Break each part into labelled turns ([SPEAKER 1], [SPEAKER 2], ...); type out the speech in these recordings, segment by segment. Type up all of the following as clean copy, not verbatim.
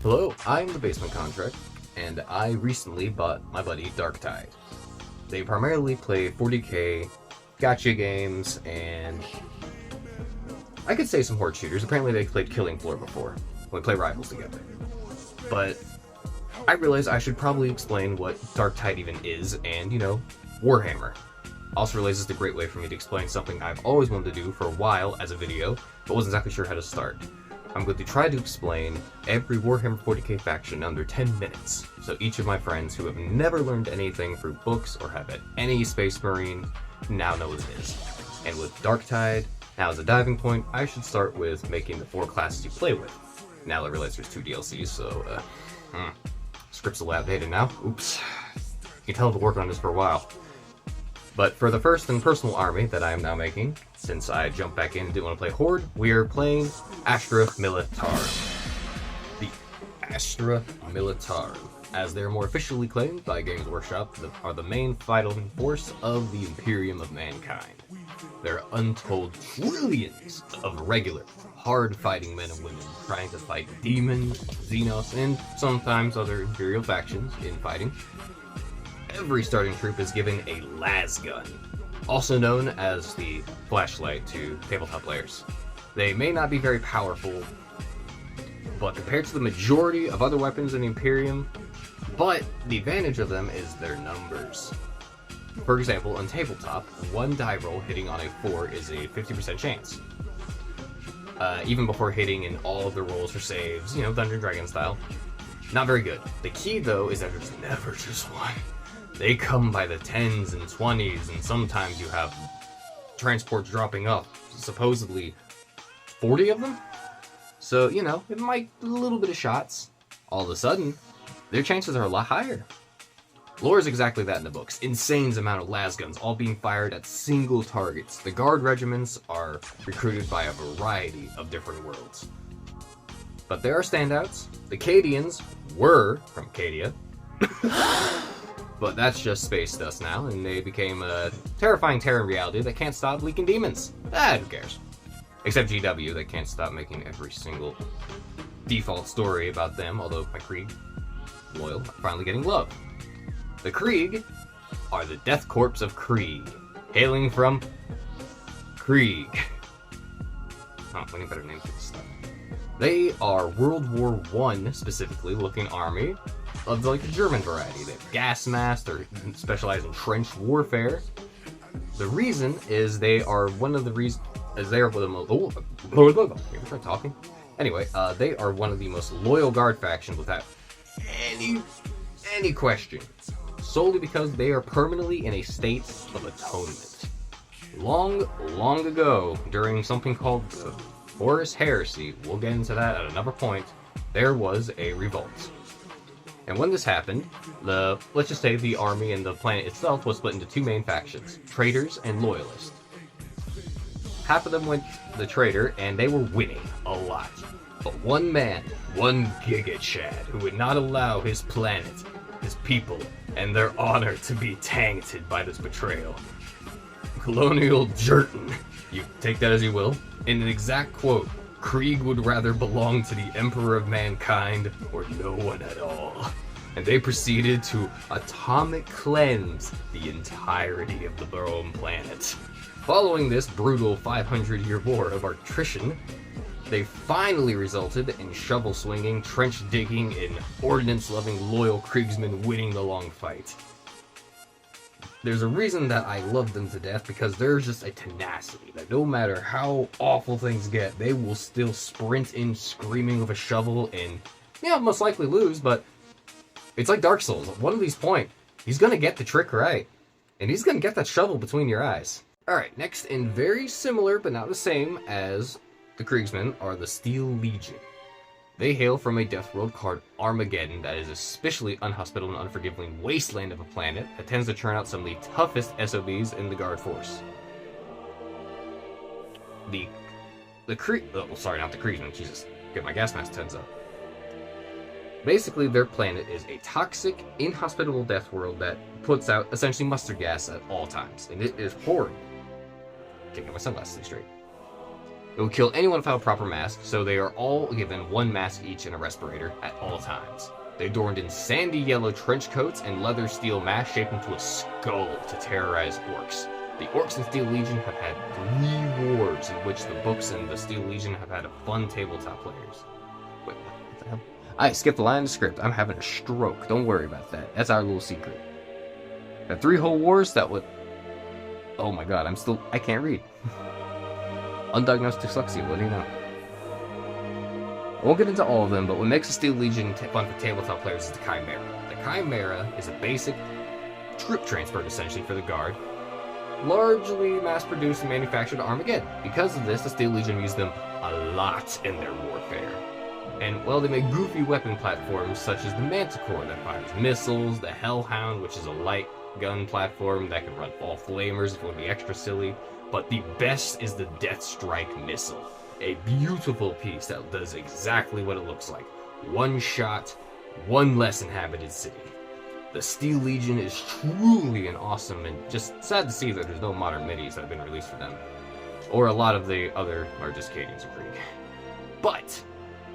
[SPEAKER 1] Hello, I'm the Basement Contract, and I recently bought my buddy Dark Tide. They primarily play 40k, gacha games, and I could say some horde shooters. Apparently they played Killing Floor before. We play Rivals together. But I realized I should probably explain what Dark Tide even is, and, Warhammer. Also realized it's a great way for me to explain something I've always wanted to do for a while as a video, but wasn't exactly sure how to start. I'm going to try to explain every Warhammer 40k faction under 10 minutes, so each of my friends who have never learned anything through books or have had any Space Marine now know what it is. And with Dark Tide, now as a diving point, I should start with making the 4 classes you play with. Now I realize there's 2 DLCs, so, script's a little outdated now. Oops. You can tell I've been working on this for a while. But for the first and personal army that I am now making, since I jumped back in and didn't want to play Horde, we are playing Astra Militarum. The Astra Militarum, as they are more officially claimed by Games Workshop, are the main fighting force of the Imperium of mankind. There are untold trillions of regular, hard-fighting men and women trying to fight demons, Xenos, and sometimes other Imperial factions in fighting. Every starting troop is given a lasgun, also known as the flashlight to tabletop players. They may not be very powerful, but compared to the majority of other weapons in the Imperium, but the advantage of them is their numbers. For example, on tabletop, one die roll hitting on a 4 is a 50% chance. Even before hitting in all of the rolls for saves, Dungeon Dragon style. Not very good. The key though is that there's never just one. They come by the 10s and 20s, and sometimes you have transports dropping off, supposedly 40 of them? So, it might a little bit of shots. All of a sudden, their chances are a lot higher. Lore is exactly that in the books. Insane amount of lasguns, all being fired at single targets. The guard regiments are recruited by a variety of different worlds. But there are standouts. The Cadians were from Cadia. But that's just space dust now, and they became a terrifying terror in reality that can't stop leaking demons. Who cares? Except GW, that can't stop making every single default story about them, although my Krieg, loyal, are finally getting love. The Krieg are the Death Corps of Krieg, hailing from Krieg. Oh, we need better names for this stuff. They are World War I, specifically, looking army of the German variety. They have gas masks, or specialize in trench warfare. The reason is they are one of the most... try talking? Anyway, they are one of the most loyal guard factions without any question. Solely because they are permanently in a state of atonement. Long ago, during something called the Horus Heresy, we'll get into that at another point, there was a revolt. And when this happened, let's just say the army and the planet itself was split into 2 main factions, traitors and loyalists. Half of them went the traitor, and they were winning a lot. But one man, one Giga Chad, who would not allow his planet, his people, and their honor to be tainted by this betrayal. Colonial Jerton, you take that as you will, in an exact quote, Krieg would rather belong to the Emperor of Mankind or no one at all. And they proceeded to atomic cleanse the entirety of the Rome planet. Following this brutal 500-year war of attrition, they finally resulted in shovel-swinging, trench-digging, and ordnance-loving loyal Kriegsmen winning the long fight. There's a reason that I love them to death, because there's just a tenacity that no matter how awful things get, they will still sprint in screaming with a shovel and, most likely lose, but it's like Dark Souls. At one of these points, he's gonna get the trick right, and he's gonna get that shovel between your eyes. Alright, next, and very similar but not the same as the Kriegsmen, are the Steel Legion. They hail from a death world called Armageddon that is a especially unhospitable and unforgiving wasteland of a planet that tends to churn out some of the toughest SOBs in the Guard force. Not the Kriegsmen, Jesus, get my gas mask 10s up. Basically, their planet is a toxic, inhospitable death world that puts out essentially mustard gas at all times, and it is horrible. Can't get my sunglasses straight. It will kill anyone without a proper mask, so they are all given one mask each and a respirator at all times. They adorned in sandy yellow trench coats and leather steel masks shaped into a skull to terrorize orcs. The Orcs and Steel Legion have had 3 wars in which the books and the Steel Legion have had fun tabletop players. Wait, what the hell? I skipped the line in the script. I'm having a stroke. Don't worry about that. That's our little secret. Had 3 whole wars that would... Oh my god, I can't read. Undiagnosed dyslexia, what do you know? I won't get into all of them, but what makes the Steel Legion fun for tabletop players is the Chimera. The Chimera is a basic troop transport, essentially, for the Guard. Largely mass-produced and manufactured at Armageddon. Because of this, the Steel Legion used them a lot in their warfare. And, well, they make goofy weapon platforms such as the Manticore that fires missiles, the Hellhound, which is a light gun platform that can run all flamers if you want to be extra silly. But the best is the Death Strike missile. A beautiful piece that does exactly what it looks like. One shot, one less inhabited city. The Steel Legion is truly an awesome, and just sad to see that there's no modern minis that have been released for them. Or a lot of the other largest Cadians are pretty. But,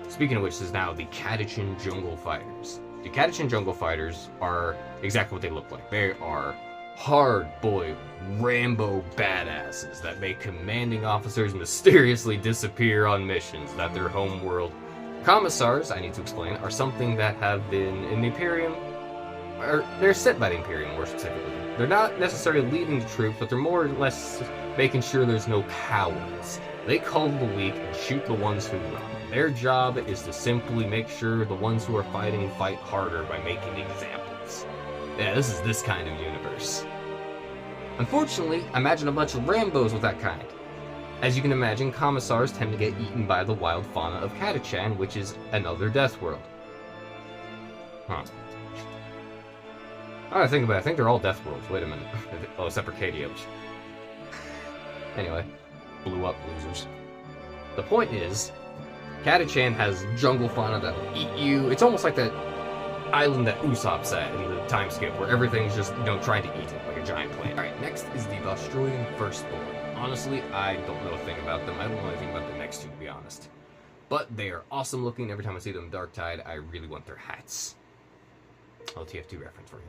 [SPEAKER 1] speaking of which, there's now the Catachan Jungle Fighters. The Catachan Jungle Fighters are exactly what they look like. They are hard boy Rambo badasses that make commanding officers mysteriously disappear on missions that their home world. Commissars, I need to explain, are something that have been in the Imperium. They're sent by the Imperium more specifically. They're not necessarily leading the troops, but they're more or less making sure there's no cowards. They cull the weak and shoot the ones who run. Their job is to simply make sure the ones who are fighting fight harder by making examples. Yeah, this is this kind of universe. Unfortunately, imagine a bunch of Rambos with that kind. As you can imagine, Commissars tend to get eaten by the wild fauna of Catachan, which is another death world. Huh. I think about it, I think they're all death worlds. Wait a minute. Oh, except for KDH. Anyway, blew up losers. The point is, Catachan has jungle fauna that will eat you. It's almost like that island that Usopp's at in the time skip, where everything's just, trying to eat it like a giant plant. Alright, next is the Vostroyan Firstborn. Honestly, I don't know a thing about them. I don't know anything about the next two, to be honest. But they are awesome looking. Every time I see them in Darktide, I really want their hats. TF2 reference for you.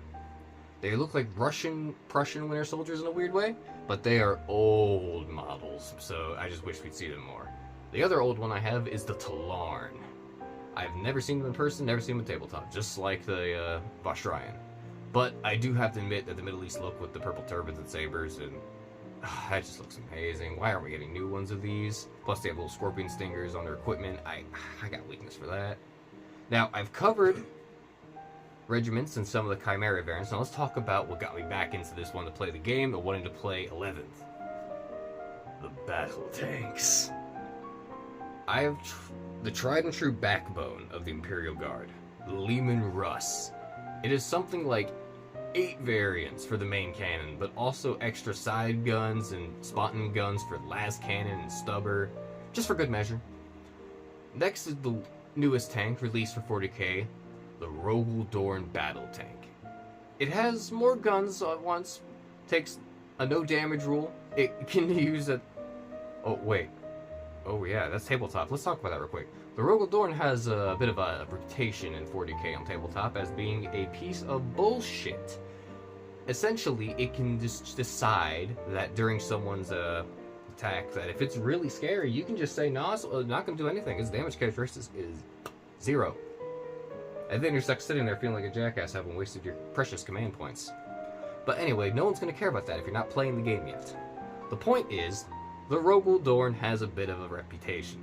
[SPEAKER 1] They look like Prussian Winter Soldiers in a weird way, but they are old models, so I just wish we'd see them more. The other old one I have is the Talarn. I've never seen them in person, never seen them in tabletop, just like the Vostroyan. But I do have to admit that the Middle East look with the purple turbans and sabers, and that just looks amazing. Why aren't we getting new ones of these? Plus they have little scorpion stingers on their equipment. I got weakness for that. Now, I've covered regiments and some of the Chimera variants. Now let's talk about what got me back into this one to play the game and wanting to play 11th. The battle tanks. I have the tried and true backbone of the Imperial Guard, Leman Russ. It is something like 8 variants for the main cannon, but also extra side guns and spotting guns for las cannon and stubber, just for good measure. Next is the newest tank released for 40k, the Rogel Dorn Battle Tank. It has more guns at once, takes a no damage rule, it can use a... Oh wait, oh yeah, that's tabletop, let's talk about that real quick. The Rogel Dorn has a bit of a reputation in 40k on tabletop as being a piece of bullshit. Essentially, it can just decide that during someone's attack, that if it's really scary, you can just say, no, it's not going to do anything. Its damage characteristics is 0. And then you're stuck sitting there feeling like a jackass having wasted your precious command points. But anyway, no one's going to care about that if you're not playing the game yet. The point is, the Rogel Dorn has a bit of a reputation.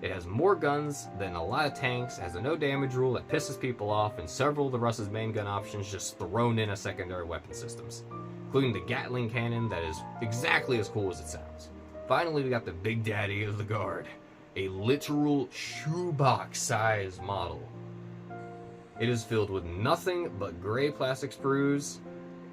[SPEAKER 1] It has more guns than a lot of tanks, has a no damage rule that pisses people off, and several of the Russ's main gun options just thrown in as secondary weapon systems, including the Gatling cannon that is exactly as cool as it sounds. Finally, we got the big daddy of the Guard, a literal shoebox size model. It is filled with nothing but gray plastic sprues,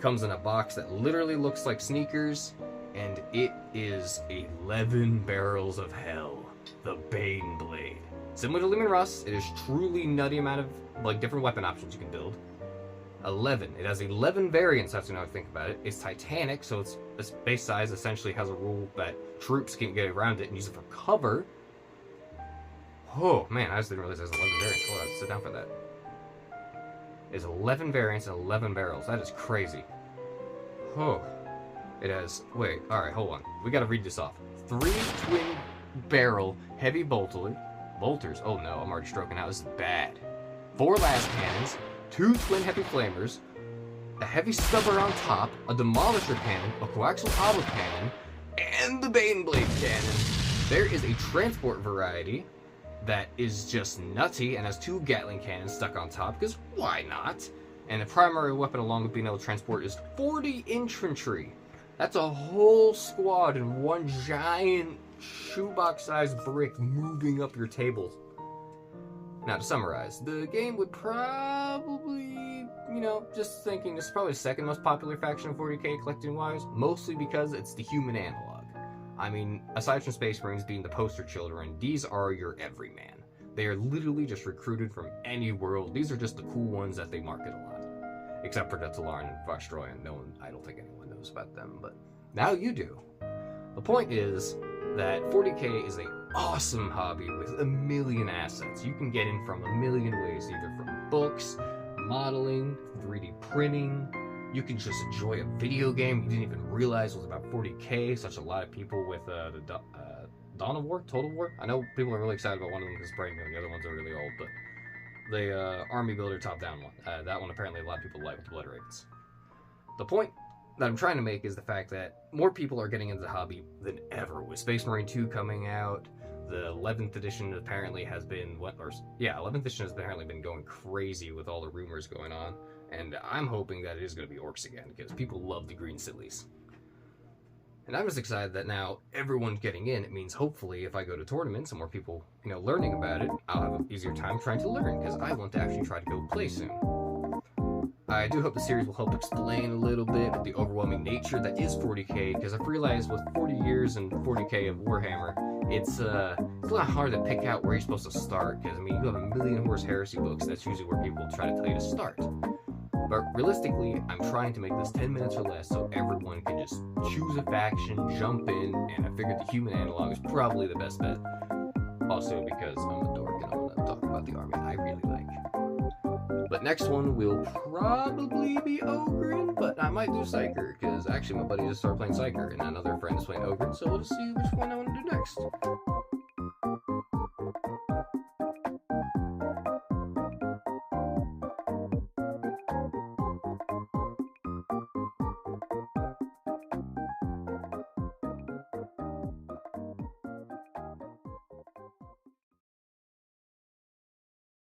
[SPEAKER 1] comes in a box that literally looks like sneakers, and it is 11 barrels of hell. The Bane Blade. Similar to Leman Russ, it is truly nutty amount of different weapon options you can build. 11. It has 11 variants, that's when I think about it. It's Titanic, so its base size essentially has a rule that troops can get around it and use it for cover. Oh, man, I just didn't realize there's 11 variants. Hold on, sit down for that. It's 11 variants and 11 barrels. That is crazy. Oh. It has... Wait, alright, hold on. We gotta read this off. 3 twin barrel heavy bolters. Oh no, I'm already stroking out. This is bad. 4 las cannons, 2 twin heavy flamers, a heavy stubber on top, a demolisher cannon, a coaxial auto cannon, and the Baneblade cannon. There is a transport variety that is just nutty and has 2 Gatling cannons stuck on top, because why not? And the primary weapon along with being able to transport is 40 infantry. That's a whole squad in one giant shoebox-sized brick moving up your tables. Now, to summarize, the game would probably, just thinking, it's probably the second most popular faction of 40k collecting-wise, mostly because it's the human analog. I mean, aside from Space Marines being the poster children, these are your everyman. They are literally just recruited from any world. These are just the cool ones that they market a lot. Except for the Talaran and Voxtroyan. I don't think anyone knows about them, but now you do. The point is that 40k is an awesome hobby with a million assets. You can get in from a million ways, either from books, modeling, 3D printing. You can just enjoy a video game you didn't even realize was about 40k. Such a lot of people with the Dawn of War, Total War. I know people are really excited about one of them because it's brand new, and the other ones are really old, but the Army Builder top-down one. That one apparently a lot of people like with the Blood Ravens. The point that I'm trying to make is the fact that more people are getting into the hobby than ever. With Space Marine 2 coming out, the 11th edition apparently has been... 11th edition has apparently been going crazy with all the rumors going on. And I'm hoping that it is going to be Orcs again, because people love the green sillies. And I'm just excited that now everyone's getting in. It means hopefully if I go to tournaments and more people, learning about it, I'll have an easier time trying to learn, because I want to actually try to go play soon. I do hope the series will help explain a little bit of the overwhelming nature that is 40k, because I've realized with 40 years and 40k of Warhammer, it's a lot hard to pick out where you're supposed to start, because, you have a million Horus Heresy books, that's usually where people try to tell you to start. But realistically, I'm trying to make this 10 minutes or less so everyone can just choose a faction, jump in, and I figured the human analog is probably the best bet. Also because I'm a dork and I want to talk about the army I really like. But next one will probably be Ogren, but I might do Psyker, because actually my buddy just started playing Psyker, and another friend is playing Ogren, so we'll see which one I want to do next.